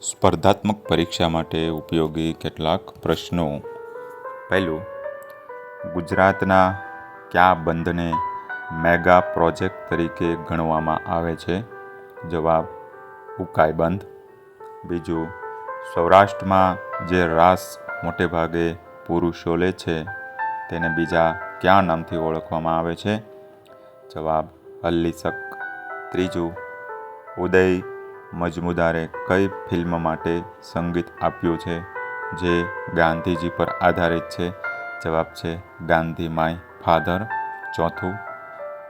સ્પર્ધાત્મક પરીક્ષા માટે ઉપયોગી કેટલાક પ્રશ્નો. પહેલું, ગુજરાતના કયા બંધને મેગા પ્રોજેક્ટ તરીકે ગણવામાં આવે છે? જવાબ, ઉકાઈ બંધ. બીજું, સૌરાષ્ટ્રમાં જે રાસ મોટેભાગે પુરુષો લે છે તેને બીજા કયા નામથી ઓળખવામાં આવે છે? જવાબ, હલ્લીસક. ત્રીજું, ઉદય મજમુદારે કઈ ફિલ્મ માટે સંગીત આપ્યું છે જે ગાંધીજી પર આધારિત છે? જવાબ છે ગાંધી માય ફાધર. ચોથું,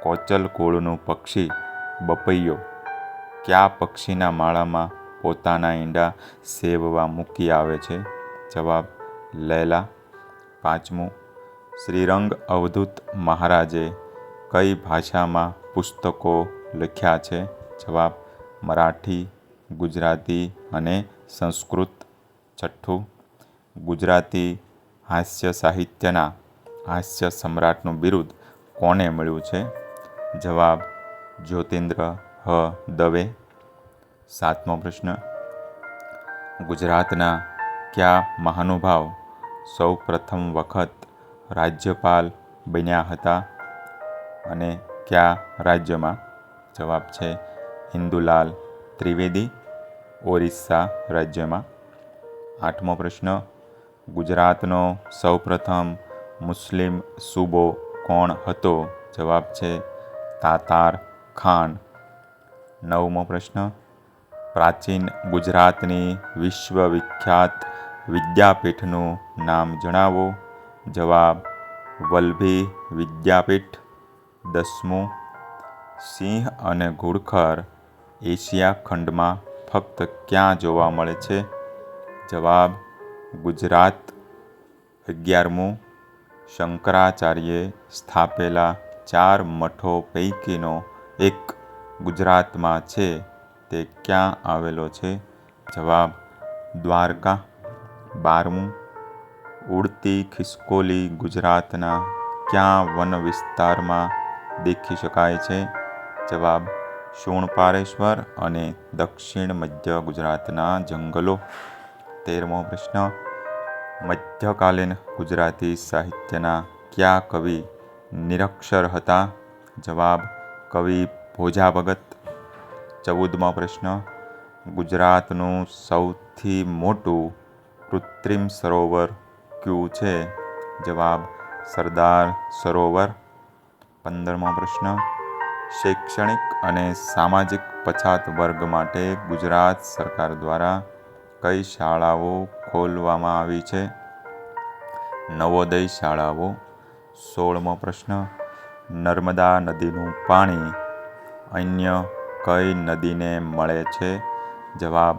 કોચલ કુળનું પક્ષી બપૈયો કયા પક્ષીના માળામાં પોતાના ઈંડા સેવવા મૂકી આવે છે? જવાબ, લેલા. પાંચમું, શ્રીરંગ અવધૂત મહારાજે કઈ ભાષામાં પુસ્તકો લખ્યા છે? જવાબ, મરાઠી, ગુજરાતી અને સંસ્કૃત. છઠ્ઠું, ગુજરાતી હાસ્ય સાહિત્યના હાસ્ય સમ્રાટનું બિરુદ કોને મળ્યું છે? જવાબ, જ્યોતિન્દ્ર દવે. સાતમો પ્રશ્ન, ગુજરાતના કયા મહાનુભાવ સૌ પ્રથમ વખત રાજ્યપાલ બન્યા હતા અને કયા રાજ્યમાં? જવાબ છે ઇન્દુલાલ ત્રિવેદી, ઓરિસ્સા રાજ્યમાં. આઠમો પ્રશ્ન, ગુજરાતનો સૌપ્રથમ મુસ્લિમ સૂબો કોણ હતો? જવાબ છે તાતાર ખાન. નવમો પ્રશ્ન, પ્રાચીન ગુજરાતની વિશ્વવિખ્યાત વિદ્યાપીઠનું નામ જણાવો. જવાબ, વલ્લભી વિદ્યાપીઠ. દસમું, સિંહ અને ઘુડખર એશિયા ખંડમાં ફક્ત ક્યાં જોવા મળે છે? જવાબ, ગુજરાત. 11મું, શંકરાચાર્યે સ્થાપેલા 4 મઠો પૈકીનો એક ગુજરાતમાં છે તે ક્યાં આવેલો છે? જવાબ, દ્વારકા. 12મું, ઉડતી ખિસકોલી ગુજરાતના કયા વન વિસ્તારમાં દેખી શકાય છે? જવાબ, શૂણપારેશ્વર અને દક્ષિણ મધ્ય ગુજરાતના જંગલો. 13મો પ્રશ્ન, મધ્યકાલીન ગુજરાતી સાહિત્યના કયા કવિ નિરક્ષર હતા? જવાબ, કવિ ભોજા ભગત. 14મો પ્રશ્ન, ગુજરાતનું સૌથી મોટું કૃત્રિમ સરોવર કયું છે? જવાબ, સરદાર સરોવર. 15મો પ્રશ્ન, શૈક્ષણિક અને સામાજિક પછાત વર્ગ માટે ગુજરાત સરકાર દ્વારા કઈ શાળાઓ ખોલવામાં આવી છે? નવોદય શાળાઓ. 16મો પ્રશ્ન, નર્મદા નદીનું પાણી અન્ય કઈ નદીને મળે છે? જવાબ,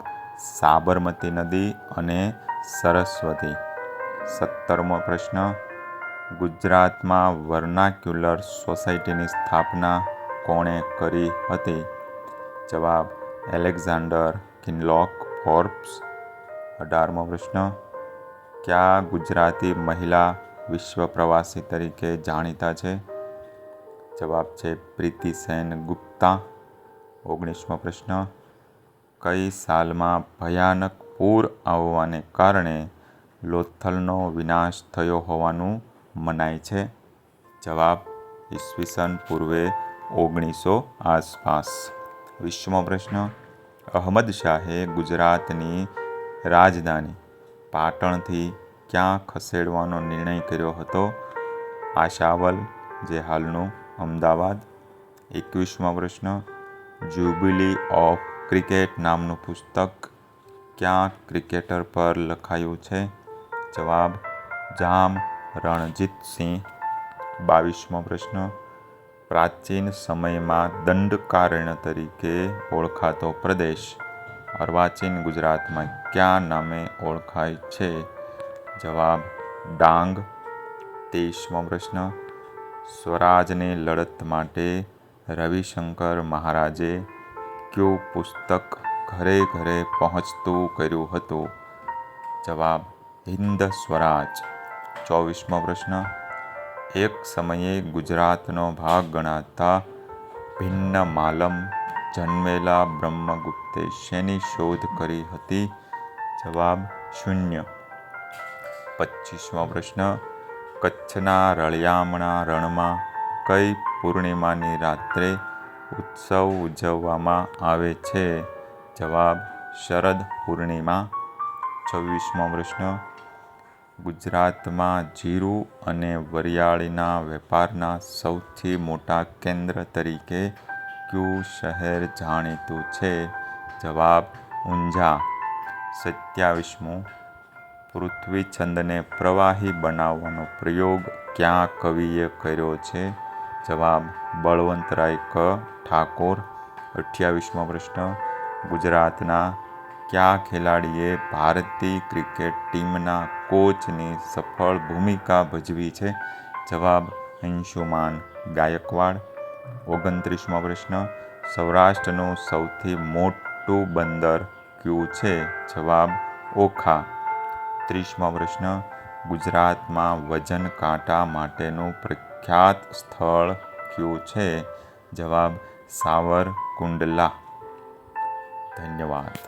સાબરમતી નદી અને સરસ્વતી. 17મો પ્રશ્ન, ગુજરાતમાં વર્નાક્યુલર સોસાયટીની સ્થાપના કોણે કરી હતી? જવાબ, એલેક્ઝાન્ડર કિનલોક ફોર્બ્સ. 18મો પ્રશ્ન, કયા ગુજરાતી મહિલા વિશ્વ પ્રવાસી તરીકે જાણીતા છે? જવાબ છે પ્રીતિ સેન ગુપ્તા. 19મો પ્રશ્ન, કઈ સાલમાં ભયાનક પૂર આવવાને કારણે લોથલનો વિનાશ થયો હોવાનું મનાય છે? જવાબ, ઈસવીસન પૂર્વે 1900 આસપાસ. 20મો પ્રશ્ન, અહમદ શાહે ગુજરાતની રાજધાની પાટણથી ક્યાં ખસેડવાનો નિર્ણય કર્યો હતો? આશાવલ, જે હાલનું અમદાવાદ. 21મો પ્રશ્ન, જ્યુબિલી ઓફ ક્રિકેટ નામનું પુસ્તક ક્યાં ક્રિકેટર પર લખાયું છે? જવાબ, જામ રણજીતસિંહ. 22મો પ્રશ્ન, પ્રાચીન સમયમાં દંડકારણ્ય તરીકે ઓળખાતો પ્રદેશ અર્વાચીન ગુજરાતમાં કયા નામે ઓળખાય છે? જવાબ, ડાંગ. 23મો પ્રશ્ન, સ્વરાજની લડત માટે રવિશંકર મહારાજે કયું પુસ્તક ઘરે ઘરે પહોંચતું કર્યું હતું? જવાબ, હિન્દ સ્વરાજ. 24મો પ્રશ્ન, એક સમયે ગુજરાતનો ભાગ ગણાતા ભિન્નમાલમ જન્મેલા બ્રહ્મગુપ્તે શેની શોધ કરી હતી? જવાબ શૂન્ય. 25મો પ્રશ્ન. કચ્છના રળિયામણા રણમાં કઈ પૂર્ણિમાની રાત્રે ઉત્સવ ઉજવવામાં આવે છે? જવાબ શરદ પૂર્ણિમા. 26મો પ્રશ્ન. ગુજરાતમાં જીરું અને વરિયાળીના વેપારના સૌથી મોટા કેન્દ્ર તરીકે કયું શહેર જાણીતું છે? જવાબ ઊંઝા. 27મો. પૃથ્વીછંદને પ્રવાહી બનાવવાનો પ્રયોગ કયા કવિએ કર્યો છે? જવાબ બળવંતરાય ઠાકોર. 28મો પ્રશ્ન. ગુજરાતના કયા ખેલાડીએ ભારતીય ક્રિકેટ ટીમના કોચની સફળ ભૂમિકા ભજવી છે? જવાબ અંશુમાન ગાયકવાડ. 29મો પ્રશ્ન. સૌરાષ્ટ્રનું સૌથી મોટું બંદર કયું છે? જવાબ ઓખા. 30મો પ્રશ્ન. ગુજરાતમાં વજન કાંટા માટેનું પ્રખ્યાત સ્થળ કયું છે? જવાબ સાવરકુંડલા. ધન્યવાદ.